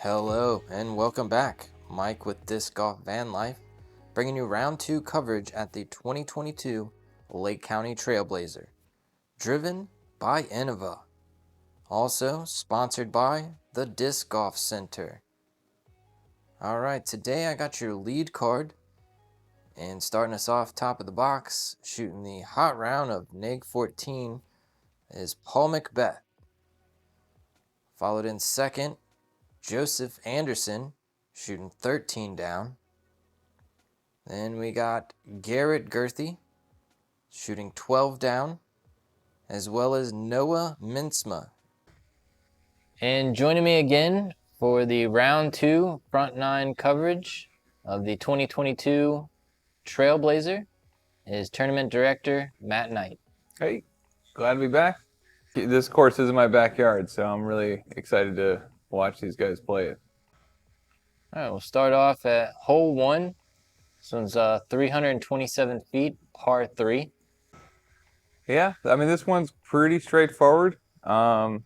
Hello and welcome back. Mike with DiscGolfVanLife, bringing you round 2 coverage at the 2022 Lake County Trailblazer, driven by Innova. Also sponsored by the Disc Golf Center. Alright, today I got your lead card, and starting us off top of the box, shooting the hot round of Neg 14 is Paul McBeth. Followed in second, Joseph Anderson, shooting 13 down. Then we got Garrett Gurthie, shooting 12 down, as well as Noah Meintsma. And joining me again for the round 2 front 9 coverage of the 2022 Trailblazer is tournament director Matt Knight. Hey, glad to be back. This course is in my backyard, so I'm really excited to watch these guys play it. All right, we'll start off at hole 1. This one's 327 feet, par 3. Yeah, I mean, this one's pretty straightforward. You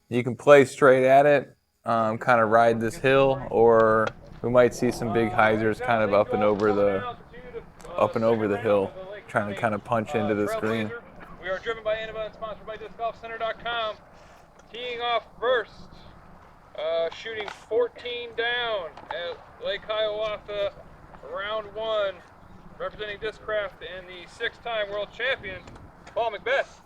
can play straight at it, kind of ride this hill, or we might see some big hyzers kind of up and over the hill, trying to kind of punch into this green. We are driven by Innova and sponsored by DiscGolfCenter.com. Teeing off first, shooting 14 down at Lake Hiawatha, round 1, representing Discraft and the 6-time world champion, Paul McBeth.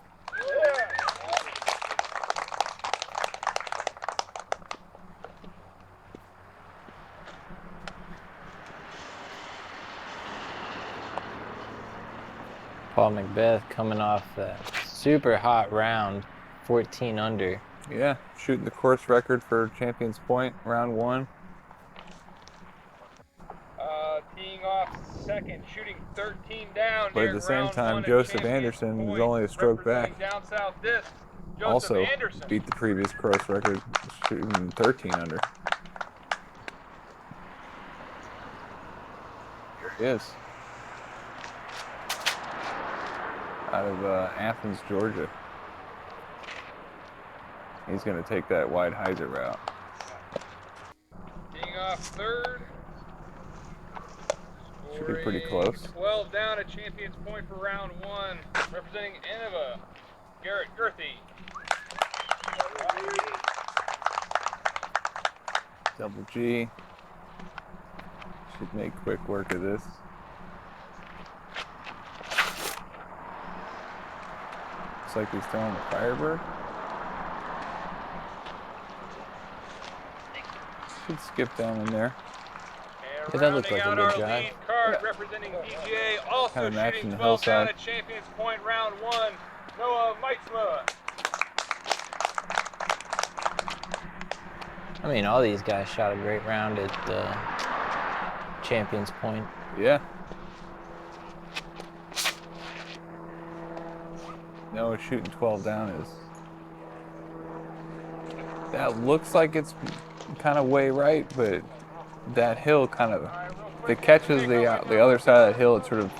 Paul McBeth coming off that super hot round, 14 under. Yeah, shooting the course record for Champions Point, round 1. Teeing off second, shooting 13 down. But at the same time, Joseph Anderson is only a stroke back. Down south disc. Also beat the previous course record, shooting 13 under. Here he is. Out of Athens, Georgia. He's going to take that wide hyzer route. Teeing off third. Should be pretty close. 12 down at Champions Point for round 1. Representing Innova, Garrett Gurthie. Double G. Should make quick work of this. Looks like he's throwing a Firebird. Should skip down in there. Yeah, that looked like a good drive. Card representing DGA, also kind of matching shooting the 12 down hillside. at Champions Point, round 1. Noah Meintsma. I mean, all these guys shot a great round at Champions Point. Yeah. Noah shooting 12 down is. That looks like it's kind of way right, but that hill kind of, if it catches the other side of that hill, it sort of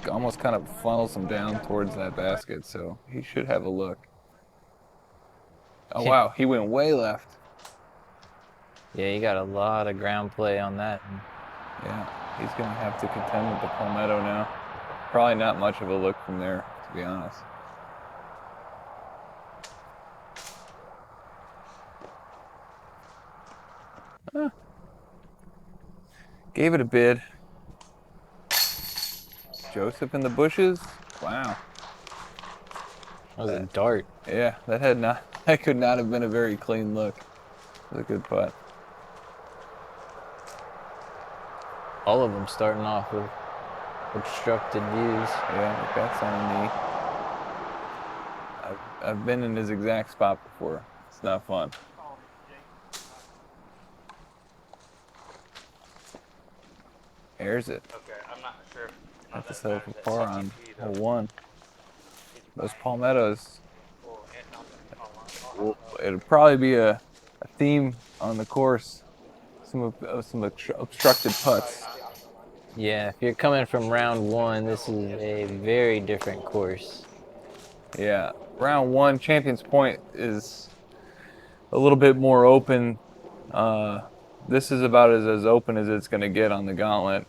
almost kind of funnels him down towards that basket, so he should have a look. Oh wow, he went way left. Yeah, you got a lot of ground play on that. Yeah, he's going to have to contend with the Palmetto now. Probably not much of a look from there, to be honest. Gave it a bid. Joseph in the bushes. Wow. That was a dart. Yeah, that could not have been a very clean look. It was a good putt. All of them starting off with obstructed views. Yeah, that's on the knee. I've been in his exact spot before. It's not fun. Airs it. Okay, I'm not sure. Have to set up a par on hole 1. Those Palmettos, it'll probably be a theme on the course. Some obstructed putts. Yeah, if you're coming from round 1, this is a very different course. Yeah, round 1, Champions Point is a little bit more open This is about as open as it's going to get on the Gauntlet.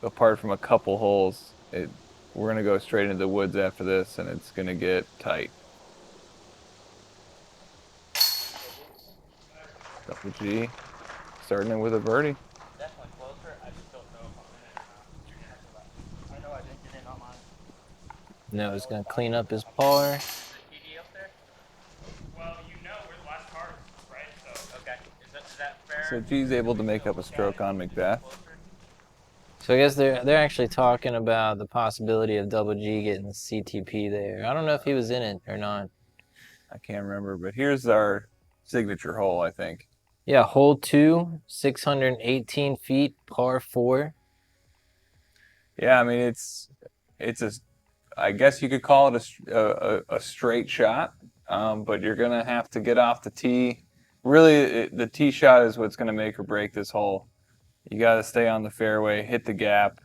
Apart from a couple holes, we're going to go straight into the woods after this, and it's going to get tight. Double G, starting it with a birdie. Definitely closer. I just don't know if I'm in it or not. I know I didn't get in on mine. Noah's gonna clean up his par. Is the TD up there? Well, you know we're the last card, right? So okay. Is that fair? So G's able to make up a stroke on McBeth. So I guess they're actually talking about the possibility of Double G getting the CTP there. I don't know if he was in it or not. I can't remember, but here's our signature hole, I think. Yeah, hole 2, 618 feet, par 4. Yeah, I mean I guess you could call it a straight shot, but you're gonna have to get off the tee. Really, the tee shot is what's gonna make or break this hole. You got to stay on the fairway, hit the gap,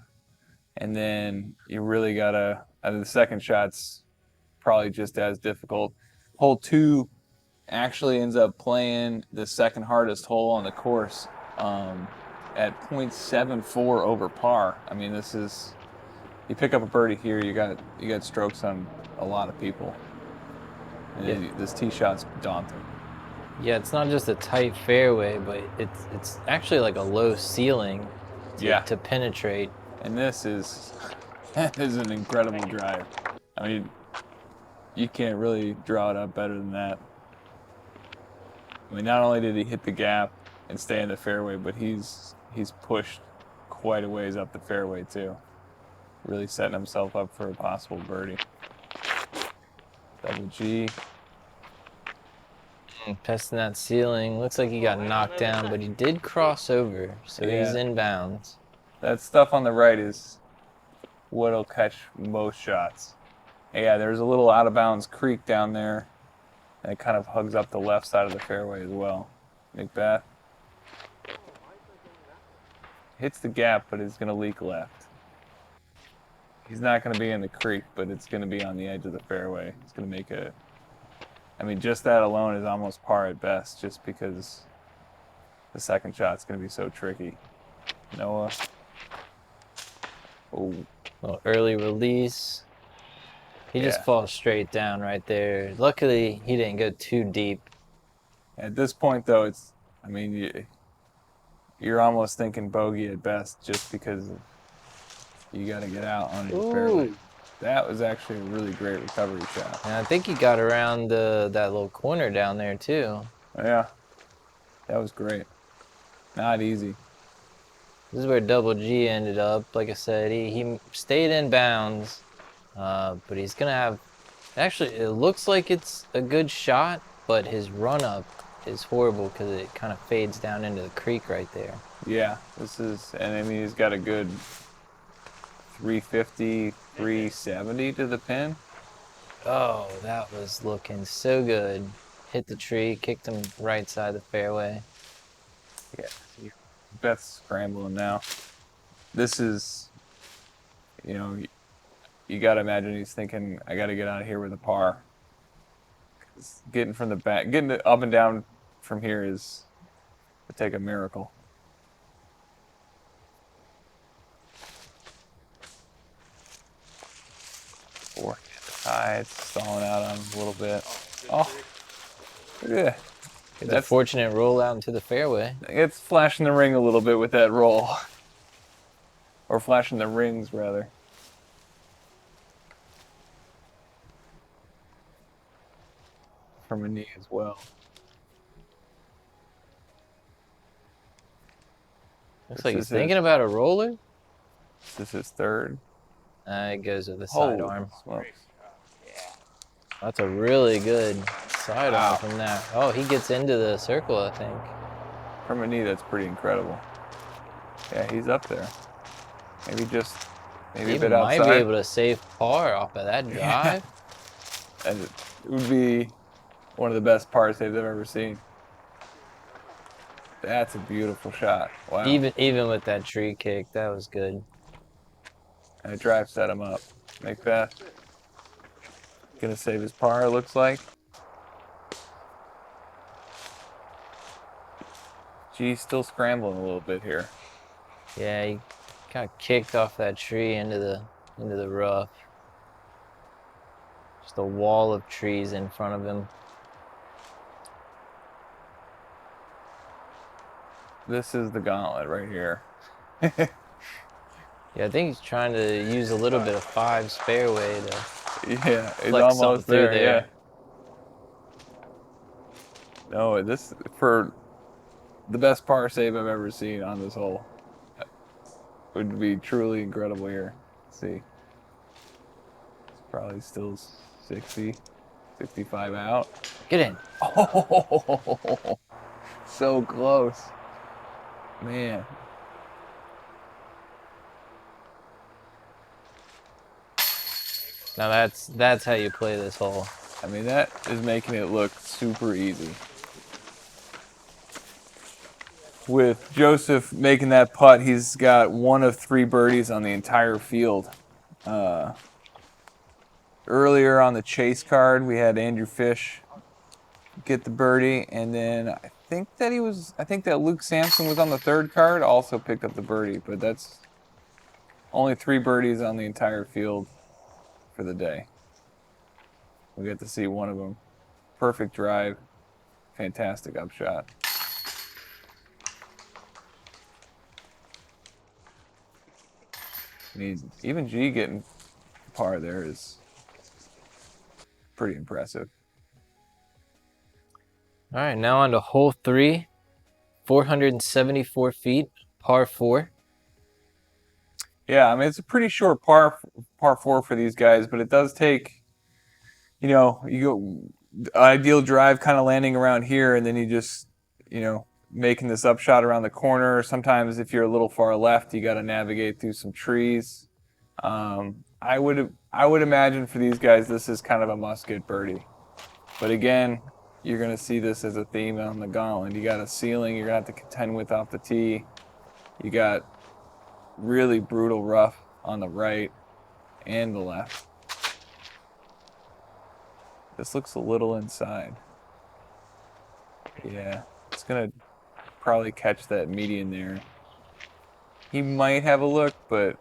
and then you really gotta. The second shot's probably just as difficult. Hole 2 actually ends up playing the second hardest hole on the course at .74 over par. I mean, this is, you pick up a birdie here, you got strokes on a lot of people. And Yeah. This tee shot's daunting. Yeah, it's not just a tight fairway, but it's actually like a low ceiling to penetrate. And this is an incredible drive. I mean, you can't really draw it up better than that. I mean, not only did he hit the gap and stay in the fairway, but he's pushed quite a ways up the fairway too. Really setting himself up for a possible birdie. Double G. Testing that ceiling. Looks like he got knocked down, but he did cross over, so he's in bounds. That stuff on the right is what'll catch most shots. Yeah, there's a little out of bounds creek down there. And it kind of hugs up the left side of the fairway as well. McBeth hits the gap, but it's going to leak left. He's not going to be in the creek, but it's going to be on the edge of the fairway. It's going to make I mean, just that alone is almost par at best, just because the second shot's going to be so tricky. Noah. Oh. Little early release. He just falls straight down right there. Luckily, he didn't go too deep. At this point, though, I mean, you're almost thinking bogey at best, just because you got to get out onto the fairway. That was actually a really great recovery shot. And I think he got around that little corner down there, too. Yeah, that was great. Not easy. This is where Double G ended up. Like I said, he stayed in bounds, but he's going to have... Actually, it looks like it's a good shot, but his run-up is horrible because it kind of fades down into the creek right there. Yeah, and I mean, he's got a good 350, 370 to the pin. Oh, that was looking so good. Hit the tree, kicked him right side of the fairway. Yeah, Beth's scrambling now. This is, you got to imagine he's thinking, I got to get out of here with a par. 'Cause getting from the back, getting it up and down from here would take a miracle. Forehand high, it's stalling out on him a little bit. Oh, yeah. It's a fortunate roll out into the fairway. It's flashing the ring a little bit with that roll. Or flashing the rings, rather. From a knee as well. Looks like he's thinking about a roller. This is his third. It goes with the sidearm. Smokes. That's a really good sidearm from that. Oh, he gets into the circle, I think. From a knee, that's pretty incredible. Yeah, he's up there. Maybe a bit outside. He might be able to save par off of that drive. And it would be one of the best par saves I've ever seen. That's a beautiful shot. Wow. Even with that tree kick, that was good. And a drive set him up. McBeth gonna save his par, it looks like. G's still scrambling a little bit here. Yeah, he kind of kicked off that tree into the rough. Just a wall of trees in front of him. This is the gauntlet right here. Yeah, I think he's trying to use a little bit of 5 fairway to Yeah, it's flex something almost through there. Yeah. No, this for the best par save I've ever seen on this hole. Would be truly incredible here. Let's see. It's probably still 60, 65 out. Get in. Oh, so close. Man. Now that's how you play this hole. I mean, that is making it look super easy. With Joseph making that putt, he's got 1 of 3 birdies on the entire field. Earlier on the chase card, we had Andrew Fish get the birdie, and then I think that Luke Sampson was on the 3rd card, also picked up the birdie, but that's only 3 birdies on the entire field for the day. We get to see one of them. Perfect drive, fantastic upshot. I mean, even G getting par there is pretty impressive. All right, now on to hole 3, 474 feet, par 4. Yeah, I mean, it's a pretty short par 4 for these guys, but it does take, you go ideal drive kind of landing around here, and then you just, making this upshot around the corner. Sometimes if you're a little far left, you got to navigate through some trees. I would imagine for these guys, this is kind of a must-get birdie. But again, you're going to see this as a theme on the Gauntlet. You got a ceiling you're going to have to contend with off the tee. You got really brutal rough on the right and the left. This looks a little inside. Yeah, it's going to probably catch that median there. He might have a look, but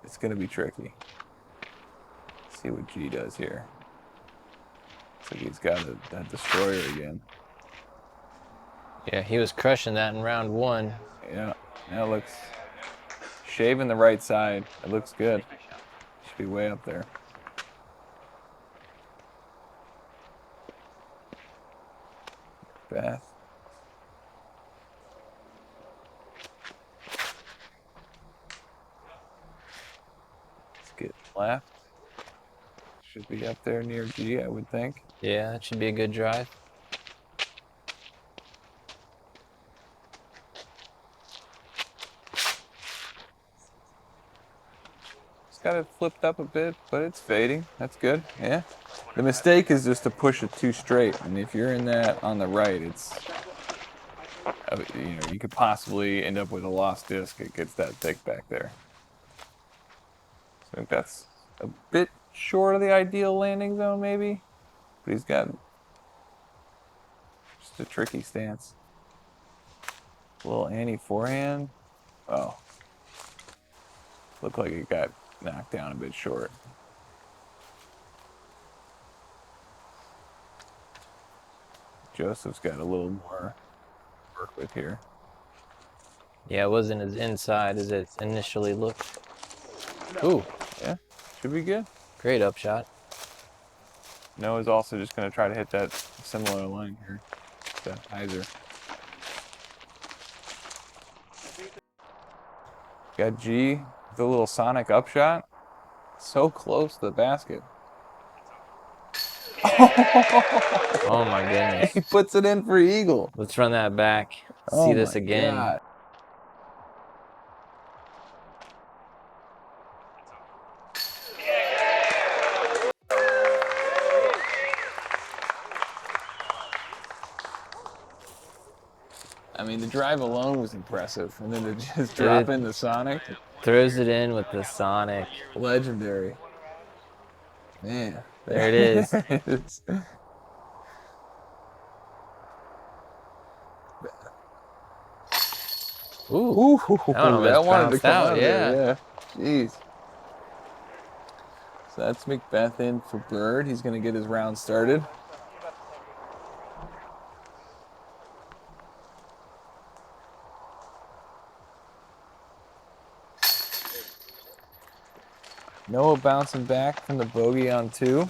it's going to be tricky. Let's see what G does here. Looks like he's got that destroyer again. Yeah, he was crushing that in round 1. Yeah, now it looks shaving the right side. It looks good. Should be way up there. Beth. Let's get left. Should be up there near G, I would think. Yeah, that should be a good drive. It's got it flipped up a bit, but it's fading. That's good. Yeah. The mistake is just to push it too straight, and if you're in that on the right, it's you could possibly end up with a lost disc. It gets that thick back there. So I think that's a bit short of the ideal landing zone, maybe. But he's got just a tricky stance. A little Annie forehand. Oh. Looked like it got knocked down a bit short. Joseph's got a little more work with here. Yeah, it wasn't as inside as it initially looked. Ooh, Yeah, should be good. great upshot. Noah's also just going to try to hit that similar line here to Heiser. Got G with a little sonic upshot. So close to the basket. Oh my goodness. He puts it in for eagle. Let's run that back. Oh See this my again. God. I mean, the drive alone was impressive, and then to just drop in the sonic. Throws it in with the sonic. Legendary. Man. There it is. There it is. Ooh, that one almost that wanted to bounced come out, out of yeah. there. Yeah. Jeez. So that's McBeth in for Bird. He's going to get his round started. Noah bouncing back from the bogey on 2.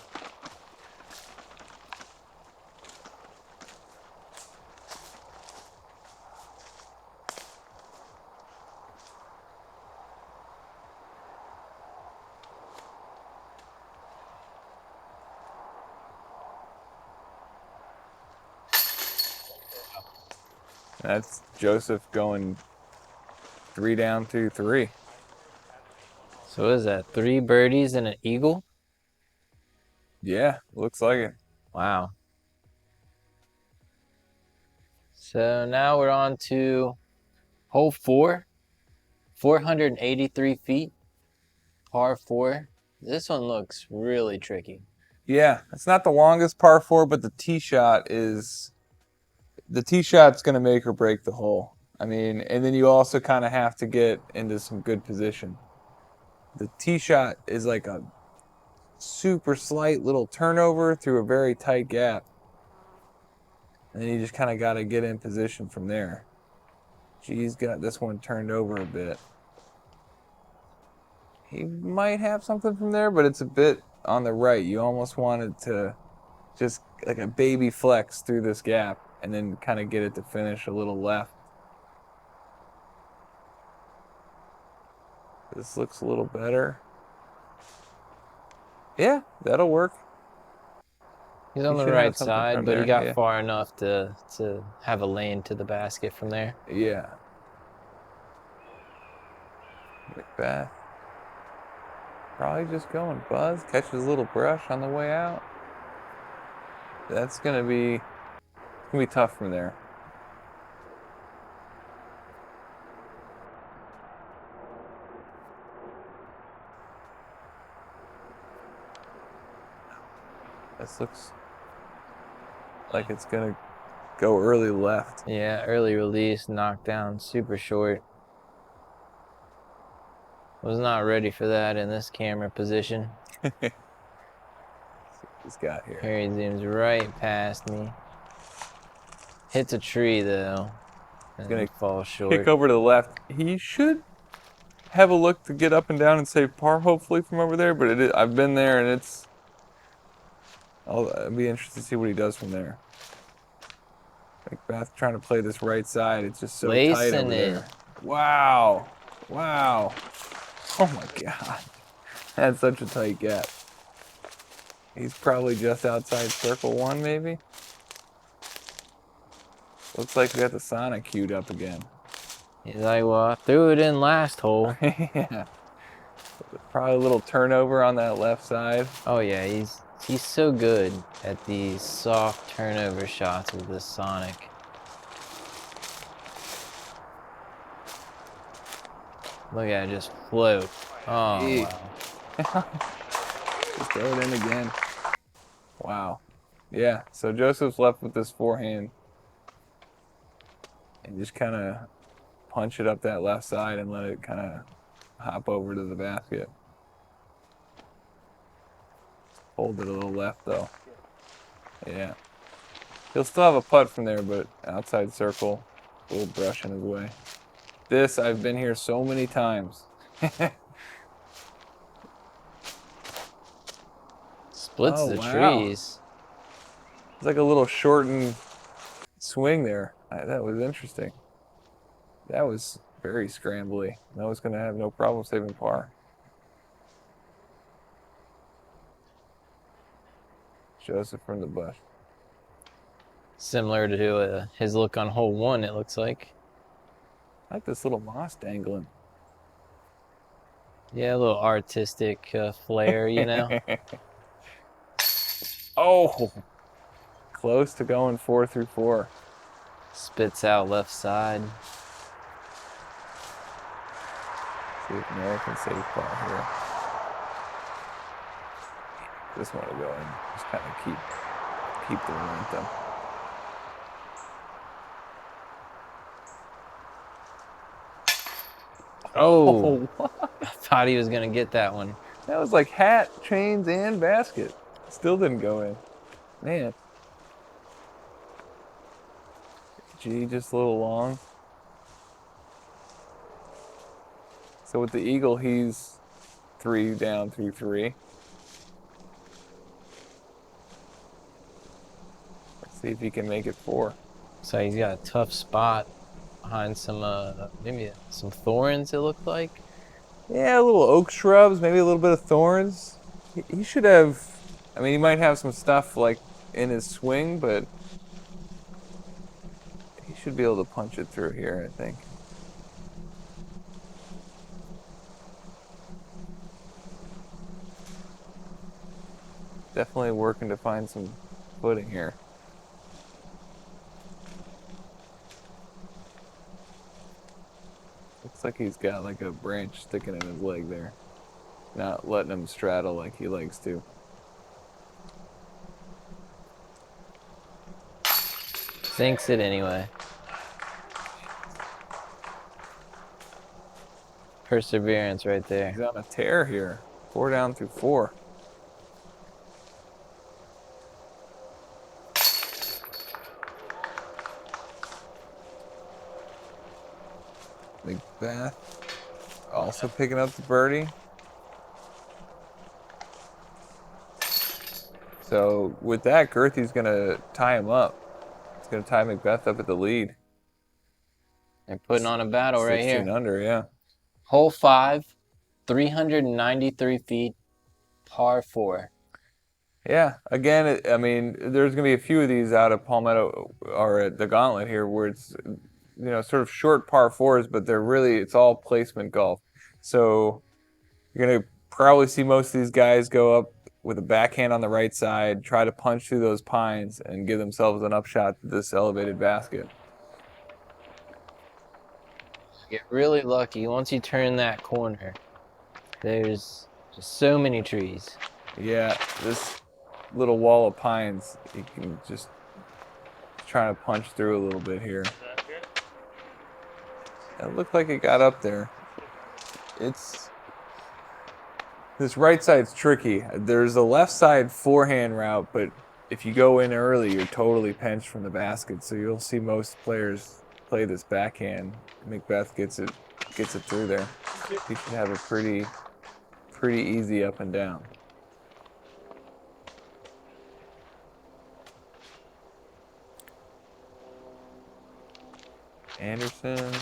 That's Joseph going 3 down, 2, 3. So what is that, 3 birdies and an eagle? Yeah, looks like it. Wow. So now we're on to hole 4, 483 feet, par 4. This one looks really tricky. Yeah, it's not the longest par 4, but the tee shot's going to make or break the hole. I mean, and then you also kind of have to get into some good position. The tee shot is like a super slight little turnover through a very tight gap. And then you just kind of got to get in position from there. He's got this one turned over a bit. He might have something from there, but it's a bit on the right. You almost wanted to just like a baby flex through this gap and then kind of get it to finish a little left. This looks a little better. Yeah, that'll work. He's on the right side, but he got far enough to have a lane to the basket from there. Yeah. McBeth. Probably just going buzz. Catches a little brush on the way out. That's gonna be tough from there. This looks like it's gonna go early left. Yeah, early release, knockdown, super short. Was not ready for that in this camera position. He's got here. Here he zooms right past me. Hits a tree though. He's gonna fall short. Kick over to the left. He should have a look to get up and down and save par, hopefully, from over there. But I've been there, and I'll be interested to see what he does from there. McBeth trying to play this right side. It's just so tight over there. Wow. Wow. Oh my God. That's such a tight gap. He's probably just outside circle 1, maybe. Looks like we got the Sonic queued up again. He's like, well, I threw it in last hole. Yeah. Probably a little turnover on that left side. Oh yeah, he's so good at these soft turnover shots with this Sonic. Look at it just float. Oh, wow. Just throw it in again. Wow. Yeah, so Joseph's left with this forehand. And just kind of punch it up that left side and let it kind of hop over to the basket. Hold it a little left, though. Yeah. He'll still have a putt from there, but outside circle, a little brush in his way. This, I've been here so many times. Splits the trees. It's like a little shortened swing there. That was interesting. That was very scrambly. Noah's going to have no problem saving par. Joseph from the bush. Similar to his look on hole 1, it looks like. I like this little moss dangling. Yeah, a little artistic flair, you know. Oh, close to going 4 through 4. Spits out left side. See if Noah can save par here. Just want to go and just kind of keep the momentum. Oh, what? I thought he was going to get that one. That was like hat, chains, and basket. Still didn't go in. Man. Gee, just a little long. So with the eagle, he's 3 down through 3. Let's see if he can make it 4. So he's got a tough spot behind some, maybe some thorns, it looked like. Yeah, a little oak shrubs, maybe a little bit of thorns. He should have, I mean, he might have some stuff like in his swing, but he should be able to punch it through here, I think. Definitely working to find some footing here. Looks like he's got like a branch sticking in his leg there. Not letting him straddle like he likes to. Sinks it anyway. Perseverance right there. He's on a tear here. 4 down through 4. McBeth also picking up the birdie. So with that, Gurthie's going to tie him up. He's going to tie McBeth up at the lead. They're putting on a battle right 16 here. under, yeah. Hole 5, 393 feet, par 4. Yeah, again, I mean, there's going to be a few of these out of Palmetto or at the Gauntlet here where it's, you know, sort of short par 4s, but they're really, it's all placement golf. So you're going to probably see most of these guys go up with a backhand on the right side, try to punch through those pines and give themselves an upshot to this elevated basket. Get really lucky once you turn that corner. There's just so many trees. Yeah, this little wall of pines, you can just try to punch through a little bit here. It looked like it got up there. This right side's tricky. There's a left side forehand route, but if you go in early, you're totally pinched from the basket. So you'll see most players play this backhand. McBeth gets it through there. He should have a pretty easy up and down. Anderson.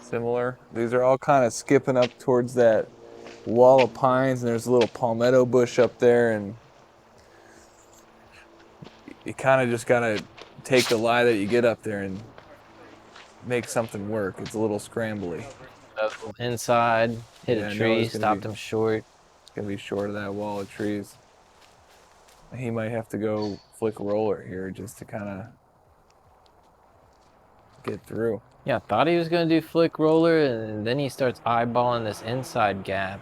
Similar. These are all kind of skipping up towards that wall of pines, and there's a little palmetto bush up there, and you kind of just gotta take the lie that you get up there and make something work. It's a little scrambly. Inside, hit a tree, stopped him short. It's gonna be short of that wall of trees. He might have to go flick roller here just to kind of get through. Yeah, I thought he was going to do flick roller, and then he starts eyeballing this inside gap.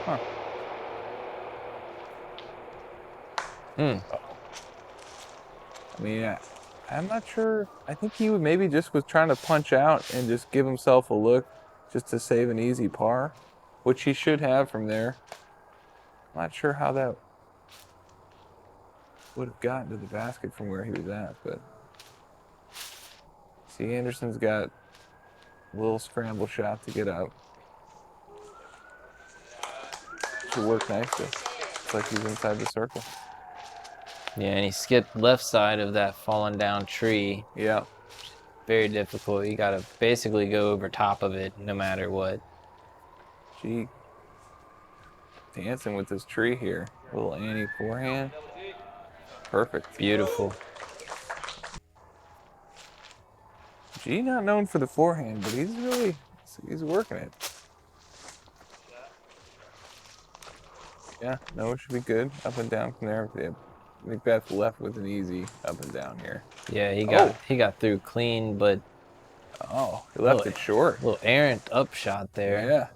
Huh. I mean, I'm not sure. I think he maybe just was trying to punch out and just give himself a look just to save an easy par, which he should have from there. I'm not sure how that would have gotten to the basket from where he was at, but see, Anderson's got a little scramble shot to get out. Should work nicely. Looks like he's inside the circle. Yeah, and he skipped left side of that fallen down tree. Yeah. Very difficult. You got to basically go over top of it no matter what. Gee. Dancing with this tree here. Little Annie forehand. Perfect. Beautiful. G not known for the forehand, but he's working it. Yeah, no, it should be good. Up and down from there. McBeth left with an easy up and down here. Yeah, he got through clean, but he left it short. Little errant upshot there. Yeah.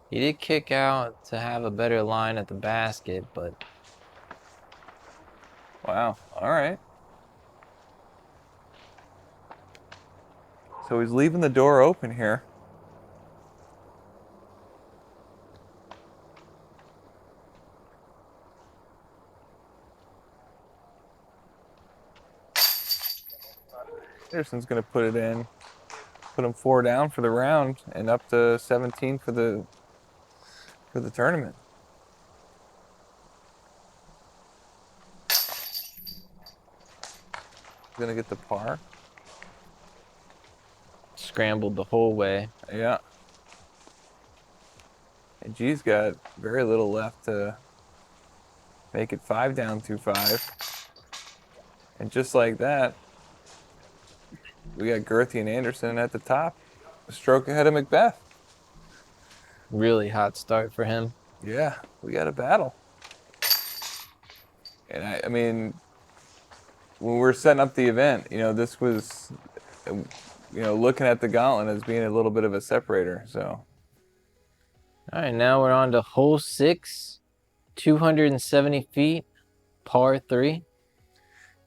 He did kick out to have a better line at the basket, but Wow. All right. So he's leaving the door open here. Anderson's going to put it in, put him 4 down for the round, and up to 17 for the tournament. Going to get the par. scrambled the whole way. Yeah. And G's got very little left to make it 5 down, 2-5. And just like that, we got Gurthie and Anderson at the top, a stroke ahead of McBeth. Really hot start for him. Yeah, we got a battle. And I mean, when we were setting up the event, you know, this was, you know, looking at the Gauntlet as being a little bit of a separator. So. All right, now we're on to hole 6, 270 feet, par 3.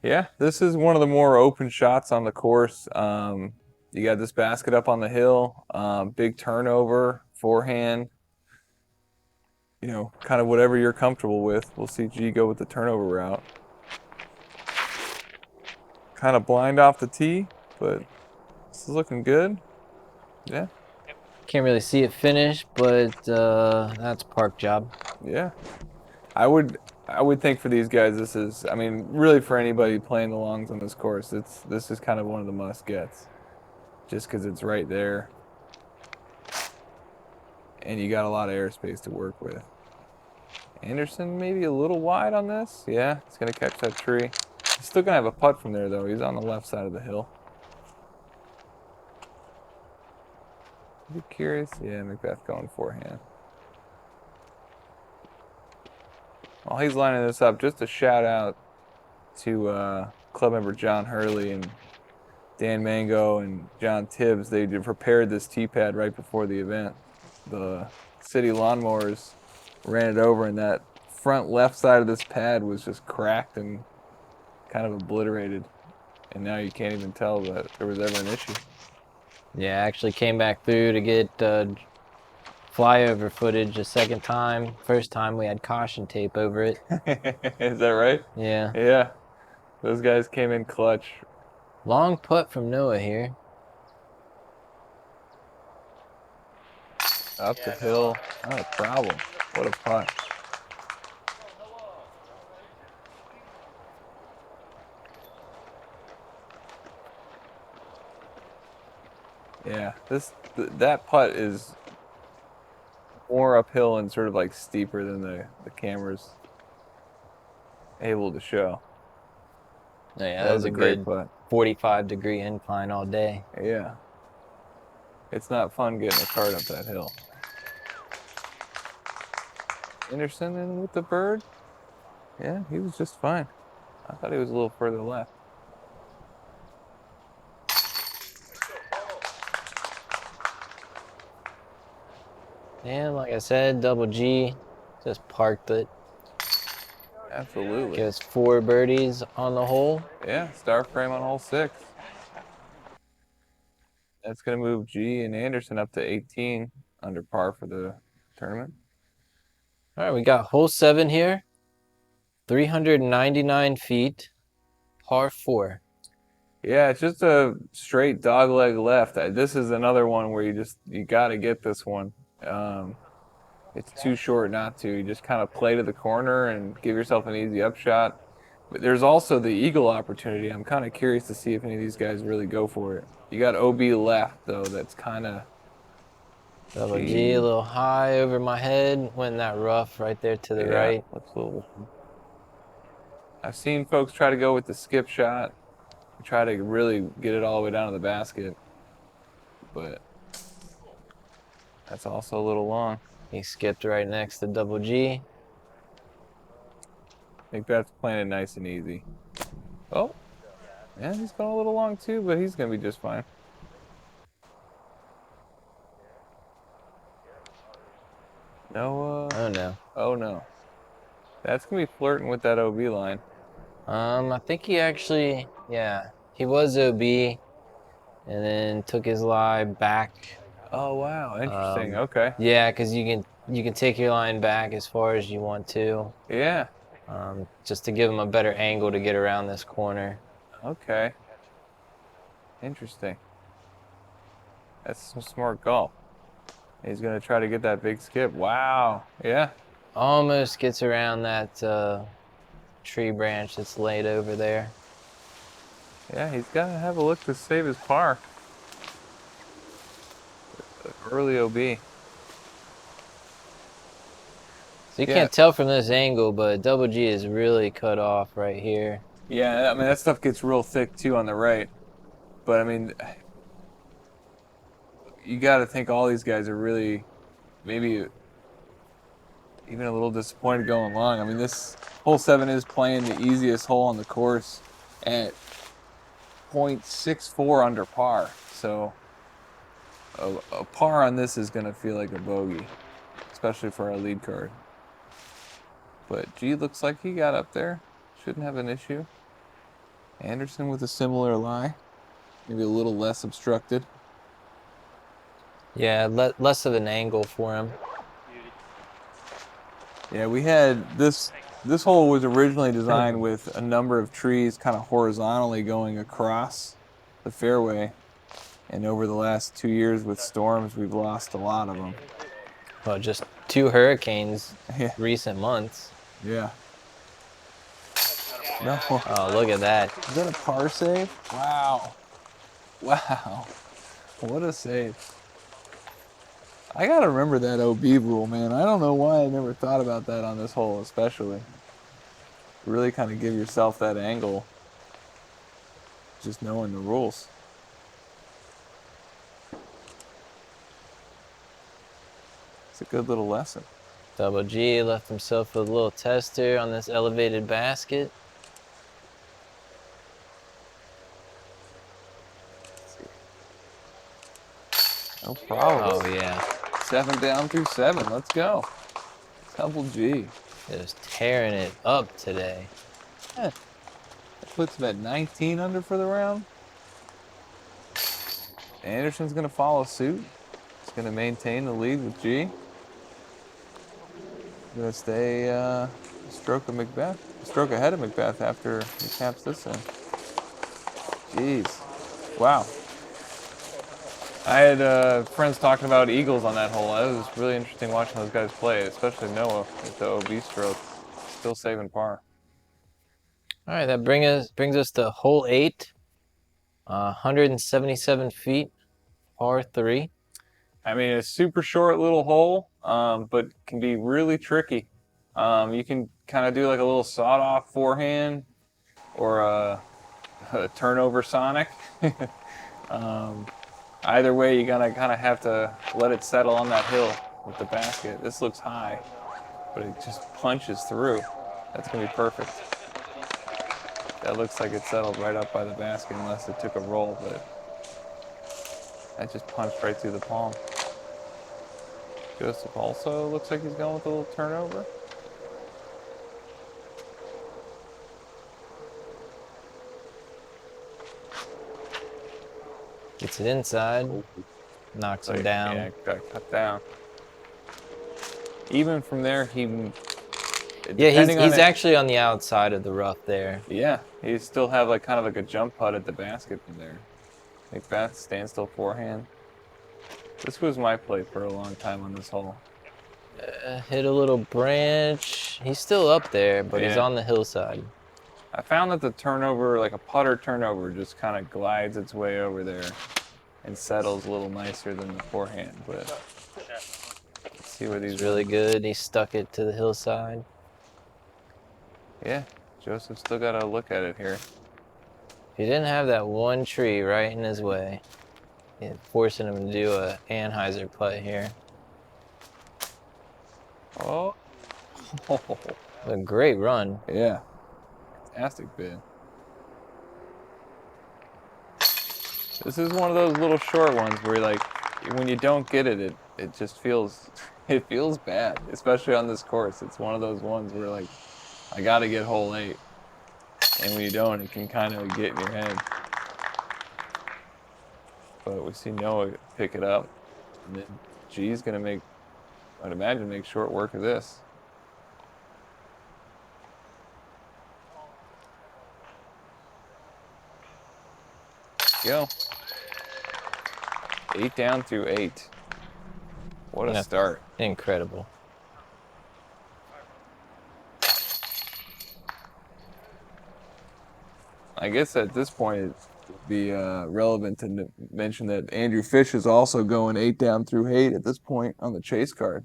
Yeah, this is one of the more open shots on the course. You got this basket up on the hill, big turnover, forehand. You know, kind of whatever you're comfortable with. We'll see G go with the turnover route. Kind of blind off the tee, but this is looking good. Yeah. Can't really see it finish, but that's park job. Yeah. I would think for these guys, this is, I mean, really for anybody playing the longs on this course, this is kind of one of the must-gets, just because it's right there, and you got a lot of airspace to work with. Anderson maybe a little wide on this. Yeah, he's going to catch that tree. He's still going to have a putt from there, though. He's on the left side of the hill. Be curious. Yeah, McBeth going forehand. While he's lining this up, just a shout out to club member John Hurley and Dan Mango and John Tibbs. They prepared this tee pad right before the event. The city lawnmowers ran it over, and that front left side of this pad was just cracked and kind of obliterated. And now you can't even tell that there was ever an issue. Yeah, I actually came back through to get flyover footage a second time. First time we had caution tape over it. Is that right? Yeah. Yeah. Those guys came in clutch. Long putt from Noah here. Up the hill. Not a problem. What a putt. Yeah, that putt is more uphill and sort of like steeper than the camera's able to show. Yeah, that was a great good putt. 45-degree incline all day. Yeah. It's not fun getting a cart up that hill. Anderson in with the bird. Yeah, he was just fine. I thought he was a little further left. And like I said, double G just parked it. Absolutely. Gives 4 birdies on the hole. Yeah, star frame on hole 6. That's going to move G and Anderson up to 18 under par for the tournament. All right, we got hole 7 here. 399 feet, par 4. Yeah, it's just a straight dog leg left. This is another one where you got to get this one. It's too short not to. You just kind of play to the corner and give yourself an easy upshot. But there's also the eagle opportunity. I'm kind of curious to see if any of these guys really go for it. You got OB left, though, that's kind of... Double G, a little high over my head. Went in that rough right there to the right. Looks a little... I've seen folks try to go with the skip shot, try to really get it all the way down to the basket, but that's also a little long. He skipped right next to double G. McBeth's playing it nice and easy. Oh, yeah, he's going a little long too, but he's going to be just fine. No, Oh no. oh no. That's gonna be flirting with that OB line. I think he actually, yeah, he was OB and then took his lie back. Oh wow, interesting. Okay. Yeah, because you can take your line back as far as you want to, Yeah. just to give him a better angle to get around this corner. Okay. Interesting. That's some smart golf. He's gonna try to get that big skip. Wow. Yeah. Almost gets around that tree branch that's laid over there. Yeah, he's gotta have a look to save his par. Early OB. So you Yeah. can't tell from this angle, but Double G is really cut off right here. Yeah, I mean that stuff gets real thick too on the right. But I mean, you got to think all these guys are really, maybe even a little disappointed going long. I mean, this hole 7 is playing the easiest hole on the course at .64 under par. So a par on this is going to feel like a bogey, especially for our lead card. But G looks like he got up there. Shouldn't have an issue. Anderson with a similar lie. Maybe a little less obstructed. Yeah, less of an angle for him. Yeah, we had this hole was originally designed with a number of trees kind of horizontally going across the fairway. And over the last 2 years with storms, we've lost a lot of them. Well, just 2 hurricanes Yeah. recent months. Yeah. No. Oh, look at that. Is that a par save? Wow. Wow. What a save. I got to remember that OB rule, man. I don't know why I never thought about that on this hole, especially. Really kind of give yourself that angle, just knowing the rules. It's a good little lesson. Double G left himself a little tester on this elevated basket. No problem. Oh, yeah. 7 down through 7. Let's go. Double G. Just tearing it up today. That puts him at 19 under for the round. Anderson's going to follow suit. He's going to maintain the lead with G. Going to stay a stroke ahead of McBeth after he taps this in. Jeez. Wow. I had friends talking about eagles on that hole. It was really interesting watching those guys play, especially Noah with the OB stroke. Still saving par. All right, that brings us to hole 8, 177 feet, par 3. I mean, a super short little hole, but can be really tricky. You can kind of do like a little sawed-off forehand or a turnover sonic. Either way, you're gonna kind of have to let it settle on that hill with the basket. This looks high, but it just punches through. That's gonna be perfect. That looks like it settled right up by the basket unless it took a roll, but that just punched right through the palm. Joseph also looks like he's going with a little turnover. Gets it inside, knocks him down. Yeah, got cut down. Even from there, Yeah, he's actually on the outside of the rough there. Yeah, he still have like kind of like a jump putt at the basket from there. McBeth standstill forehand. This was my play for a long time on this hole. Hit a little branch. He's still up there, but he's on the hillside. I found that the turnover, like a putter turnover, just kind of glides its way over there and settles a little nicer than the forehand. But let's see what He's really good. He stuck it to the hillside. Yeah, Joseph's still got to look at it here. He didn't have that one tree right in his way. Yeah, forcing him to do a Anheuser putt here. Oh. A great run. Yeah. Fantastic bid. This is one of those little short ones where like when you don't get it, it just feels it feels bad, especially on this course. It's one of those ones where like I got to get hole 8, and when you don't, it can kind of get in your head. But we see Noah pick it up, and then G's gonna make, I'd imagine, make short work of this. Go. 8 down through 8. What a start. Incredible. I guess at this point it would be relevant to mention that Andrew Fish is also going 8 down through 8 at this point on the chase card.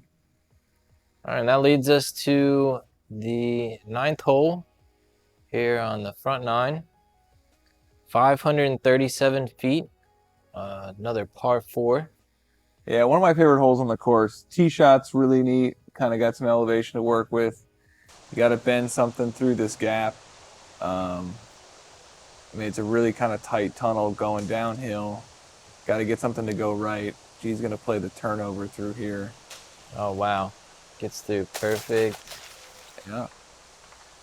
All right, that leads us to the 9th hole here on the front 9. 537 feet, another par 4. Yeah, one of my favorite holes on the course. Tee shot's really neat. Kind of got some elevation to work with. You got to bend something through this gap. I mean, it's a really kind of tight tunnel going downhill. Got to get something to go right. G's going to play the turnover through here. Oh, wow. Gets through perfect. Yeah,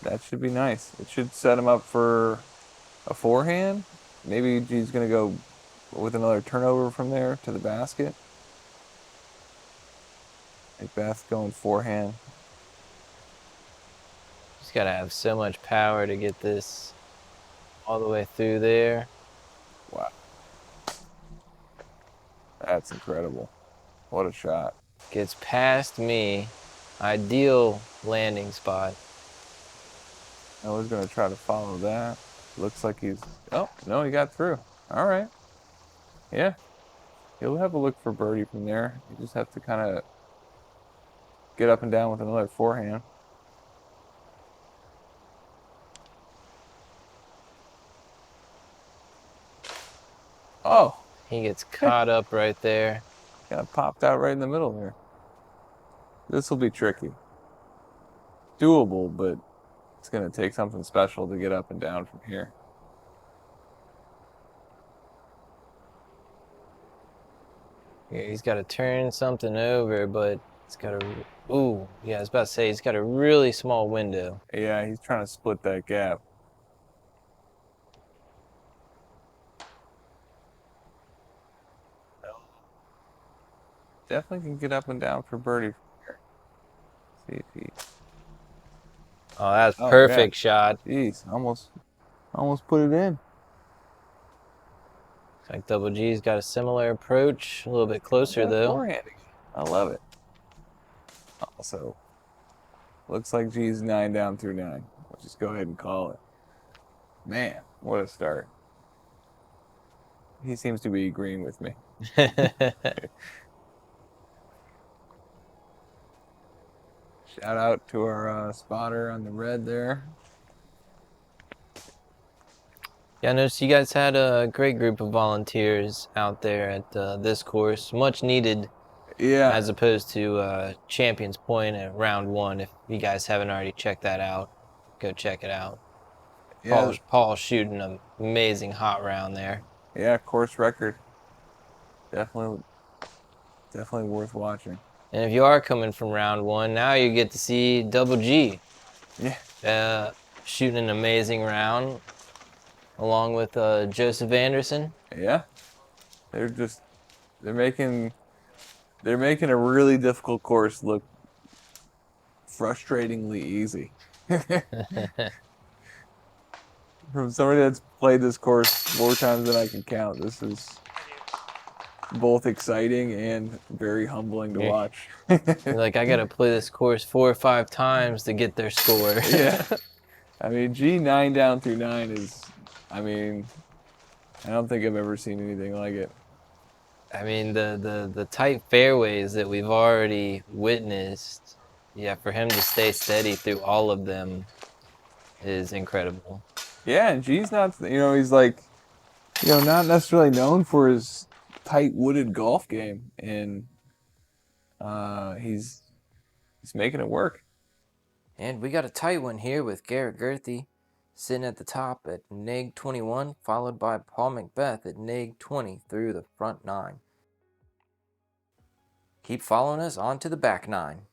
that should be nice. It should set him up for a forehand. Maybe G's going to go with another turnover from there to the basket. McBeth going forehand. Just got to have so much power to get this all the way through there. Wow. That's incredible. What a shot. Gets past me. Ideal landing spot. Noah's going to try to follow that. Looks like he's... Oh, no, he got through. All right. Yeah. He'll have a look for birdie from there. You just have to kind of get up and down with another forehand. Oh. He gets caught up right there. Kind of popped out right in the middle there. This will be tricky. Doable, but it's going to take something special to get up and down from here. Yeah, he's got to turn something over, but it's got a... Ooh, yeah, I was about to say, he's got a really small window. Yeah, he's trying to split that gap. Definitely can get up and down for birdie from here. See if he... Oh, that's perfect shot. Jeez, almost put it in. Looks like Double G's got a similar approach, a little bit closer though. Forehanding. I love it. Also, looks like G's 9 down through 9. We'll just go ahead and call it. Man, what a start. He seems to be agreeing with me. Shout out to our spotter on the red there. Yeah, I noticed you guys had a great group of volunteers out there at this course. Much needed, Yeah. as opposed to Champions Point at round 1. If you guys haven't already checked that out, go check it out. Yeah. Paul's shooting an amazing hot round there. Yeah, course record. Definitely worth watching. And if you are coming from round 1, now you get to see Double G. Yeah. Shooting an amazing round, along with Joseph Anderson. Yeah. They're making a really difficult course look frustratingly easy. From somebody that's played this course more times than I can count, this is both exciting and very humbling to watch. Like, I gotta play this course 4 or 5 times to get their score. Yeah. I mean, G 9 down through 9 is, I mean, I don't think I've ever seen anything like it. I mean, the tight fairways that we've already witnessed, yeah, for him to stay steady through all of them is incredible. Yeah, and G's not, he's like, not necessarily known for his tight wooded golf game, and he's making it work. And we got a tight one here with Garrett Gurthie sitting at the top at neg 21, followed by Paul McBeth at neg 20 through the front 9. Keep following us on to the back nine.